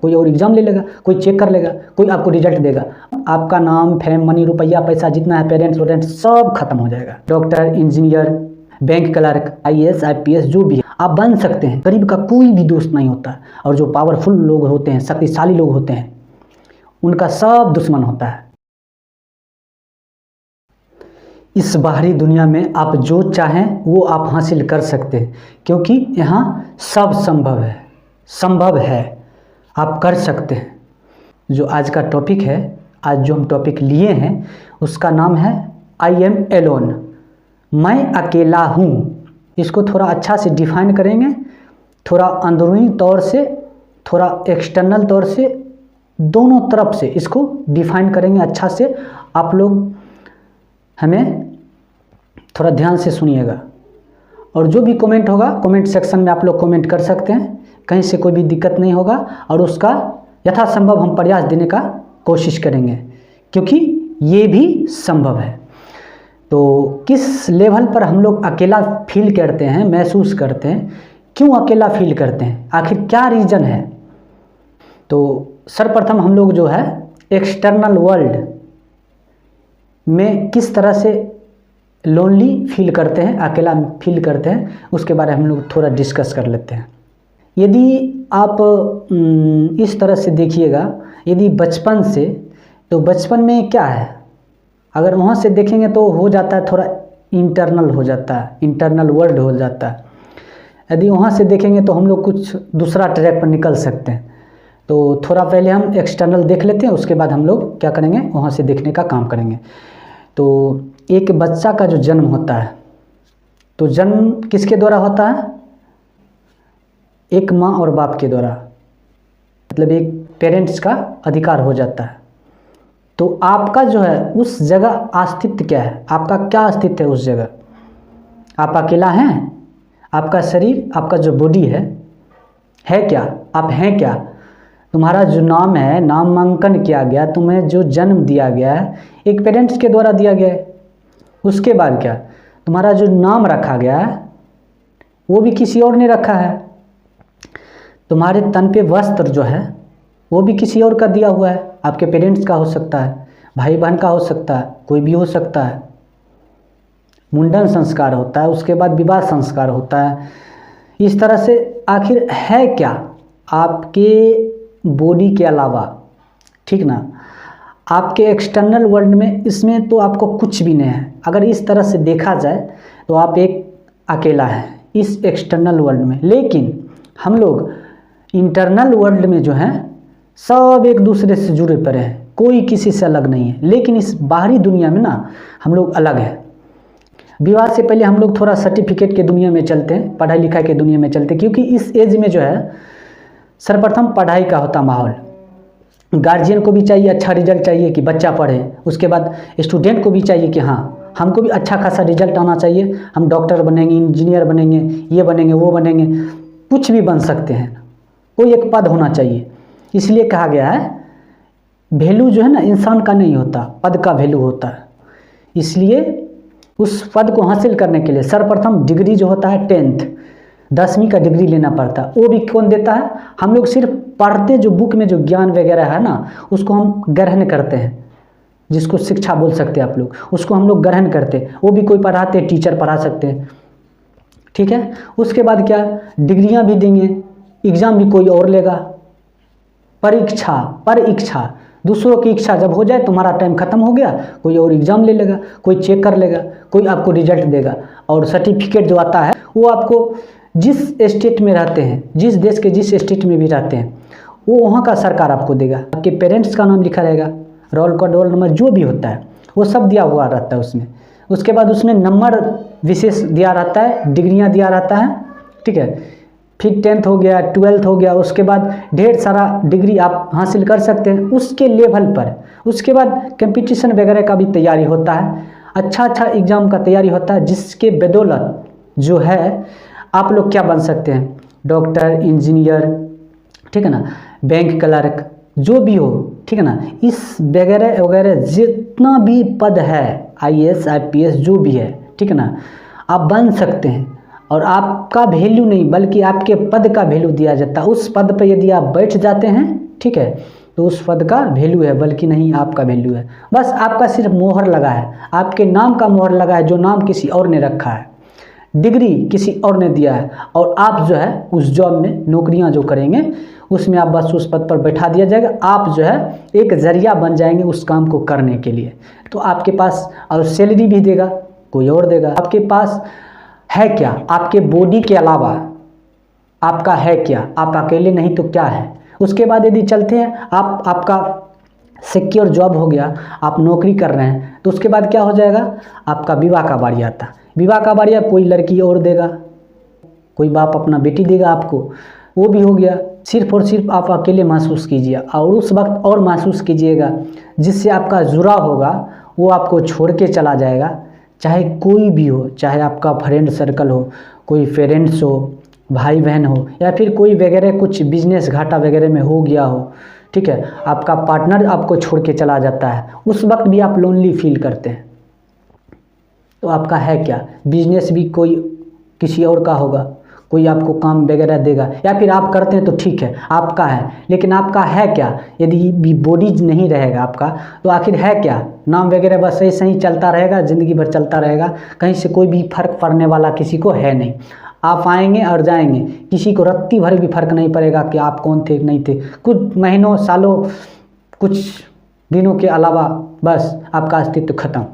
कोई और एग्ज़ाम ले लेगा, कोई चेक कर लेगा, कोई आपको रिजल्ट देगा। आपका नाम, फेम, मनी, रुपया, पैसा जितना है, पेरेंट्स वेरेंट्स सब खत्म हो जाएगा। Doctor, engineer, bank clerk, IAS, IPS जो भी है आप बन सकते हैं। गरीब का कोई भी दोस्त नहीं होता, और जो पावरफुल लोग होते हैं, शक्तिशाली लोग होते हैं, उनका सब दुश्मन होता है। इस बाहरी दुनिया में आप जो चाहें वो आप हासिल कर सकते हैं, क्योंकि यहाँ सब संभव है, आप कर सकते हैं। जो आज का टॉपिक है, आज जो हम टॉपिक लिए हैं उसका नाम है I am alone, मैं अकेला हूँ। इसको थोड़ा अच्छा से डिफाइन करेंगे, थोड़ा अंदरूनी तौर से, थोड़ा एक्सटर्नल तौर से, दोनों तरफ से इसको डिफाइन करेंगे अच्छा से। आप लोग हमें थोड़ा ध्यान से सुनिएगा, और जो भी कमेंट होगा कमेंट सेक्शन में आप लोग कमेंट कर सकते हैं, कहीं से कोई भी दिक्कत नहीं होगा, और उसका यथासंभव हम प्रयास देने का कोशिश करेंगे, क्योंकि ये भी संभव है। तो किस लेवल पर हम लोग अकेला फील करते हैं, महसूस करते हैं, क्यों अकेला फील करते हैं, आखिर क्या रीज़न है? तो सर्वप्रथम हम लोग जो है एक्सटर्नल वर्ल्ड में किस तरह से लोनली फील करते हैं, अकेला फील करते हैं, उसके बारे में हम लोग थोड़ा डिस्कस कर लेते हैं। यदि आप इस तरह से देखिएगा, यदि बचपन से, तो बचपन में क्या है, अगर वहाँ से देखेंगे तो हो जाता है थोड़ा इंटरनल हो जाता है, इंटरनल वर्ल्ड हो जाता है। यदि वहाँ से देखेंगे तो हम लोग कुछ दूसरा ट्रैक पर निकल सकते हैं। तो थोड़ा पहले हम एक्सटर्नल देख लेते हैं, उसके बाद हम लोग क्या करेंगे, वहाँ से देखने का काम करेंगे। तो एक बच्चा का जो जन्म होता है, तो जन्म किसके द्वारा होता है? एक माँ और बाप के द्वारा, मतलब एक पेरेंट्स का अधिकार हो जाता है। तो आपका जो है उस जगह अस्तित्व क्या है, आपका क्या अस्तित्व है उस जगह? आप अकेला हैं? आपका शरीर, आपका जो बॉडी है क्या? आप हैं क्या? तुम्हारा जो नाम है, नामांकन किया गया, तुम्हें जो जन्म दिया गया है एक पेरेंट्स के द्वारा दिया गया है। उसके बाद क्या, तुम्हारा जो नाम रखा गया है वो भी किसी और ने रखा है। तुम्हारे तन पे वस्त्र जो है वो भी किसी और का दिया हुआ है, आपके पेरेंट्स का हो सकता है, भाई बहन का हो सकता है, कोई भी हो सकता है। मुंडन संस्कार होता है, उसके बाद विवाह संस्कार होता है। इस तरह से आखिर है क्या आपके बॉडी के अलावा, ठीक ना, आपके एक्सटर्नल वर्ल्ड में, इसमें तो आपको कुछ भी नहीं है। अगर इस तरह से देखा जाए तो आप एक अकेला है इस एक्सटर्नल वर्ल्ड में। लेकिन हम लोग इंटरनल वर्ल्ड में जो हैं सब एक दूसरे से जुड़े पड़े हैं, कोई किसी से अलग नहीं है। लेकिन इस बाहरी दुनिया में ना हम लोग अलग हैं। विवाह से पहले हम लोग थोड़ा सर्टिफिकेट के दुनिया में चलते हैं, पढ़ाई लिखाई के दुनिया में चलते हैं, क्योंकि इस एज में जो है सर्वप्रथम पढ़ाई का होता माहौल। गार्जियन को भी चाहिए अच्छा रिजल्ट चाहिए कि बच्चा पढ़े, उसके बाद स्टूडेंट को भी चाहिए कि हाँ हमको भी अच्छा खासा रिजल्ट आना चाहिए, हम डॉक्टर बनेंगे, इंजीनियर बनेंगे, ये बनेंगे, वो बनेंगे, कुछ भी बन सकते हैं, कोई एक पद होना चाहिए। इसलिए कहा गया है वैल्यू जो है ना इंसान का नहीं होता, पद का वैल्यू होता है। इसलिए उस पद को हासिल करने के लिए सर्वप्रथम डिग्री जो होता है 10th 10वीं का डिग्री लेना पड़ता है। वो भी कौन देता है? हम लोग सिर्फ पढ़ते, जो बुक में जो ज्ञान वगैरह है ना उसको हम ग्रहण करते हैं, जिसको शिक्षा बोल सकते हैं आप लोग, उसको हम लोग ग्रहण करते हैं। वो भी कोई पढ़ाते, टीचर पढ़ा सकते हैं, ठीक है। उसके बाद क्या, डिग्रियां भी देंगे, एग्ज़ाम भी कोई और लेगा, परीक्षा दूसरों की इच्छा जब हो जाए, तुम्हारा टाइम खत्म हो गया, कोई और एग्ज़ाम ले लेगा, कोई चेक कर लेगा, कोई आपको रिजल्ट देगा, और सर्टिफिकेट जो आता है वो आपको जिस स्टेट में रहते हैं, जिस देश के जिस स्टेट में भी रहते हैं, वो वहाँ का सरकार आपको देगा। आपके पेरेंट्स का नाम लिखा रहेगा, रोल कोड, रोल नंबर जो भी होता है वो सब दिया हुआ रहता है उसमें। उसके बाद उसमें नंबर विशेष दिया रहता है, डिग्रियाँ दिया रहता है, ठीक है। फिर 10th हो गया, 12th हो गया, उसके बाद ढेर सारा डिग्री आप हासिल कर सकते हैं उसके लेवल पर। उसके बाद कंपटीशन वगैरह का भी तैयारी होता है, अच्छा एग्ज़ाम का तैयारी होता है, जिसके बदौलत जो है आप लोग क्या बन सकते हैं, डॉक्टर, इंजीनियर, ठीक है ना, बैंक क्लर्क, जो भी हो, ठीक है ना, इस वगैरह वगैरह जितना भी पद है, IAS IPS जो भी है, ठीक है ना, आप बन सकते हैं। और आपका वैल्यू नहीं बल्कि आपके पद का वैल्यू दिया जाता है। उस पद पर यदि आप बैठ जाते हैं ठीक है, तो उस पद का वैल्यू है, बल्कि नहीं आपका वैल्यू है। बस आपका सिर्फ मोहर लगा है, आपके नाम का मोहर लगा है, जो नाम किसी और ने रखा है, डिग्री किसी और ने दिया है, और आप जो है उस जॉब में नौकरियां जो करेंगे उसमें आप बस उस पद पर बैठा दिया जाएगा। आप जो है एक जरिया बन जाएंगे उस काम को करने के लिए। तो आपके पास और सैलरी भी देगा कोई और देगा। आपके पास है क्या, आपके बॉडी के अलावा आपका है क्या, आप अकेले नहीं तो क्या है। उसके बाद यदि चलते हैं, आपका सिक्योर जॉब हो गया, आप नौकरी कर रहे हैं, तो उसके बाद क्या हो जाएगा, आपका विवाह का बारी आता। विवाह का बारी कोई लड़की और देगा, कोई बाप अपना बेटी देगा आपको, वो भी हो गया। सिर्फ और सिर्फ आप अकेले महसूस कीजिए, और उस वक्त और महसूस कीजिएगा जिससे आपका जुड़ाव होगा वो आपको छोड़ के चला जाएगा, चाहे कोई भी हो, चाहे आपका फ्रेंड सर्कल हो, कोई पेरेंट्स हो, भाई बहन हो, या फिर कोई वगैरह कुछ बिजनेस घाटा वगैरह में हो गया हो, ठीक है, आपका पार्टनर आपको छोड़ के चला जाता है, उस वक्त भी आप लोनली फील करते हैं। तो आपका है क्या, बिजनेस भी कोई किसी और का होगा, कोई आपको काम वगैरह देगा, या फिर आप करते हैं तो ठीक है आपका है, लेकिन आपका है क्या। यदि भी बॉडी नहीं रहेगा आपका, तो आखिर है क्या, नाम वगैरह बस ऐसे ही चलता रहेगा, ज़िंदगी भर चलता रहेगा, कहीं से कोई भी फर्क पड़ने वाला किसी को है नहीं। आप आएंगे और जाएंगे, किसी को रत्ती भर भी फर्क नहीं पड़ेगा कि आप कौन थे नहीं थे। कुछ महीनों सालों कुछ दिनों के अलावा बस आपका अस्तित्व खत्म।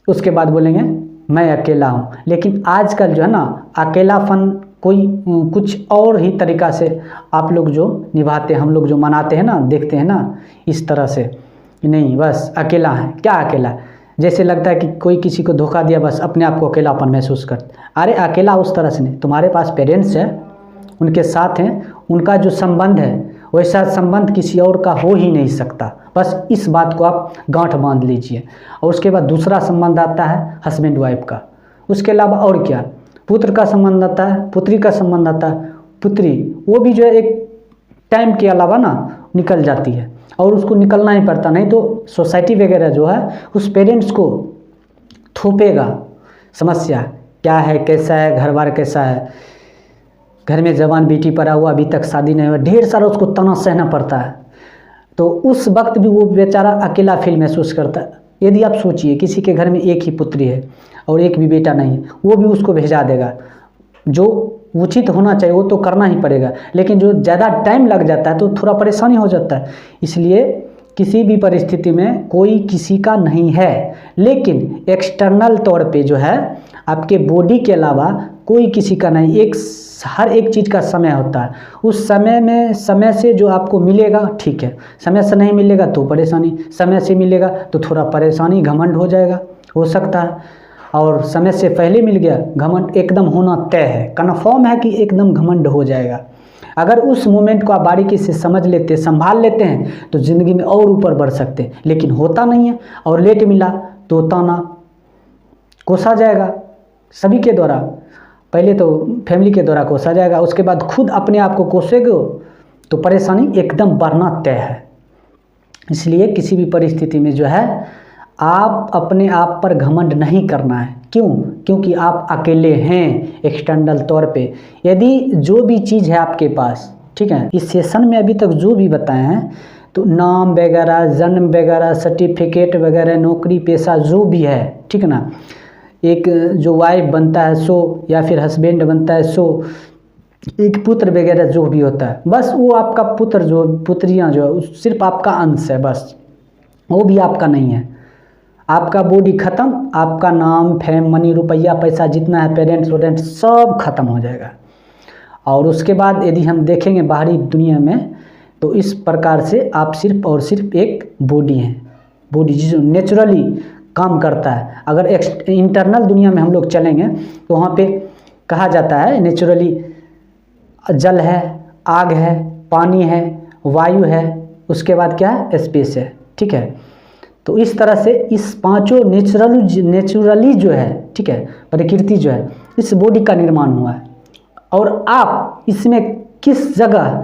उसके बाद बोलेंगे मैं अकेला हूँ। लेकिन आजकल जो है ना, अकेलापन कोई कुछ और ही तरीका से आप लोग जो निभाते हैं, हम लोग जो मनाते हैं ना, देखते हैं ना, इस तरह से नहीं बस अकेला है। क्या अकेला, जैसे लगता है कि कोई किसी को धोखा दिया, बस अपने आप को अकेलापन महसूस करते। अरे अकेला उस तरह से नहीं, तुम्हारे पास पेरेंट्स है, उनके साथ हैं, उनका जो संबंध है वैसा संबंध किसी और का हो ही नहीं सकता। बस इस बात को आप गांठ बांध लीजिए। और उसके बाद दूसरा संबंध आता है हस्बैंड वाइफ का। उसके अलावा और क्या, पुत्र का संबंध आता है, पुत्री का संबंध आता है। पुत्री वो भी जो है एक टाइम के अलावा ना निकल जाती है, और उसको निकलना ही पड़ता, नहीं तो सोसाइटी वगैरह जो है उस पेरेंट्स को थोपेगा समस्या, क्या है, कैसा है, घर बार कैसा है, घर में जवान बेटी पड़ा हुआ, अभी तक शादी नहीं हुआ, ढेर सारा उसको तना सहना पड़ता है। तो उस वक्त भी वो बेचारा अकेला फील महसूस करता है। यदि आप सोचिए किसी के घर में एक ही पुत्री है और एक भी बेटा नहीं है, वो भी उसको भेजा देगा। जो उचित होना चाहिए वो तो करना ही पड़ेगा, लेकिन जो ज़्यादा टाइम लग जाता है तो थोड़ा परेशानी हो जाता है। इसलिए किसी भी परिस्थिति में कोई किसी का नहीं है, लेकिन एक्सटर्नल तौर पे जो है आपके बॉडी के अलावा कोई किसी का नहीं। हर एक चीज़ का समय होता है, उस समय में समय से जो आपको मिलेगा ठीक है, समय से नहीं मिलेगा तो परेशानी, समय से मिलेगा तो थोड़ा परेशानी घमंड हो जाएगा, हो सकता है, और समय से पहले मिल गया घमंड एकदम होना तय है, कन्फर्म है कि एकदम घमंड हो जाएगा। अगर उस मोमेंट को आप बारीकी से समझ लेते, संभाल लेते हैं तो ज़िंदगी में और ऊपर बढ़ सकते हैं, लेकिन होता नहीं है और लेट मिला तो ताना कोसा जाएगा सभी के द्वारा। पहले तो फैमिली के द्वारा कोसा जाएगा, उसके बाद खुद अपने आप को कोसेगे तो परेशानी एकदम बढ़ना तय है। इसलिए किसी भी परिस्थिति में जो है आप अपने आप पर घमंड नहीं करना है। क्यों? क्योंकि आप अकेले हैं एक्सटर्नल तौर पे। यदि जो भी चीज़ है आपके पास, ठीक है, इस सेशन में अभी तक जो भी बताए हैं, तो नाम वगैरह, जन्म वगैरह, सर्टिफिकेट वगैरह, नौकरी पेशा जो भी है, ठीक है ना, एक जो वाइफ बनता है सो, या फिर हस्बैंड बनता है सो, एक पुत्र वगैरह जो भी होता है, बस वो आपका पुत्र जो पुत्रियां जो है सिर्फ आपका अंश है, बस वो भी आपका नहीं है। आपका बॉडी ख़त्म, आपका नाम, फेम, मनी, रुपया, पैसा जितना है, पेरेंट्स वेरेंट्स सब खत्म हो जाएगा। और उसके बाद यदि हम देखेंगे बाहरी दुनिया में, तो इस प्रकार से आप सिर्फ और सिर्फ एक बॉडी हैं, बॉडी जो नेचुरली काम करता है। अगर इंटरनल दुनिया में हम लोग चलेंगे तो वहाँ पे कहा जाता है नेचुरली जल है, आग है, पानी है, वायु है, उसके बाद क्या है, स्पेस है, ठीक है। तो इस तरह से इस पांचों नेचुरली जो है, ठीक है, प्रकृति जो है, इस बॉडी का निर्माण हुआ है। और आप इसमें किस जगह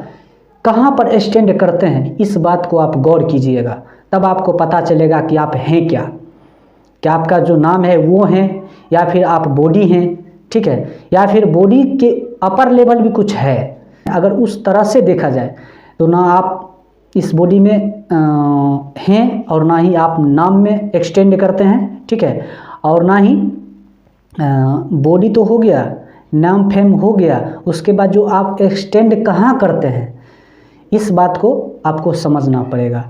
कहाँ पर स्टैंड करते हैं, इस बात को आप गौर कीजिएगा, तब आपको पता चलेगा कि आप हैं क्या आपका जो नाम है वो हैं, या फिर आप बॉडी हैं, ठीक है, या फिर बॉडी के अपर लेवल भी कुछ है। अगर उस तरह से देखा जाए तो ना आप इस बॉडी में हैं और ना ही आप नाम में एक्सटेंड करते हैं, ठीक है। और ना ही बॉडी तो हो गया, नाम फेम हो गया, उसके बाद जो आप एक्सटेंड कहाँ करते हैं, इस बात को आपको समझना पड़ेगा।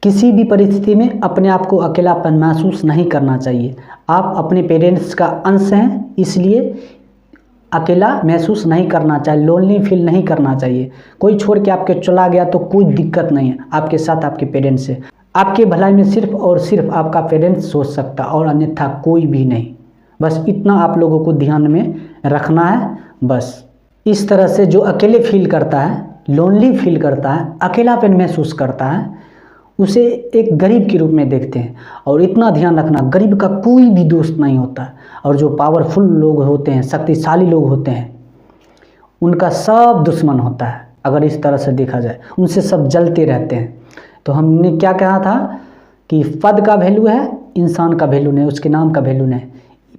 किसी भी परिस्थिति में अपने आप को अकेलापन महसूस नहीं करना चाहिए। आप अपने पेरेंट्स का अंश हैं, इसलिए अकेला महसूस नहीं करना चाहिए, लोनली फील नहीं करना चाहिए। कोई छोड़ के आपके चला गया तो कोई दिक्कत नहीं है, आपके साथ आपके पेरेंट्स है। आपके भलाई में सिर्फ और सिर्फ आपका पेरेंट्स सोच सकता और अन्यथा कोई भी नहीं। बस इतना आप लोगों को ध्यान में रखना है। बस इस तरह से जो अकेले फील करता है, लोनली फील करता है, अकेलापन महसूस करता है, उसे एक गरीब के रूप में देखते हैं। और इतना ध्यान रखना, गरीब का कोई भी दोस्त नहीं होता। और जो पावरफुल लोग होते हैं, शक्तिशाली लोग होते हैं, उनका सब दुश्मन होता है। अगर इस तरह से देखा जाए, उनसे सब जलते रहते हैं। तो हमने क्या कहा था कि पद का वैल्यू है, इंसान का वैल्यू नहीं, उसके नाम का वैल्यू नहीं।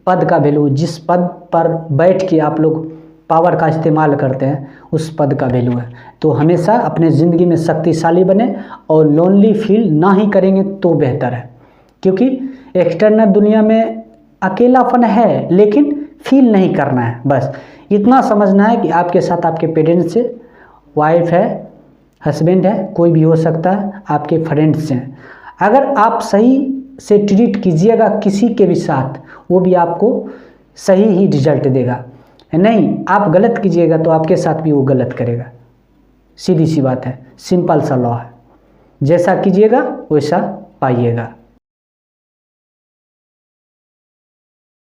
पद का वैल्यू, जिस पद पर बैठ के आप लोग पावर का इस्तेमाल करते हैं, उस पद का वैल्यू है। तो हमेशा अपने ज़िंदगी में शक्तिशाली बने और लोनली फील ना ही करेंगे तो बेहतर है। क्योंकि एक्सटर्नल दुनिया में अकेलापन है, लेकिन फील नहीं करना है। बस इतना समझना है कि आपके साथ आपके पेरेंट्स से, वाइफ है, हस्बैंड है, कोई भी हो सकता है, आपके फ्रेंड्स हैं। अगर आप सही से ट्रीट कीजिएगा किसी के भी साथ, वो भी आपको सही ही रिजल्ट देगा। नहीं, आप गलत कीजिएगा तो आपके साथ भी वो गलत करेगा। सीधी सी बात है, सिंपल सा लॉ है। जैसा कीजिएगा वैसा पाइएगा।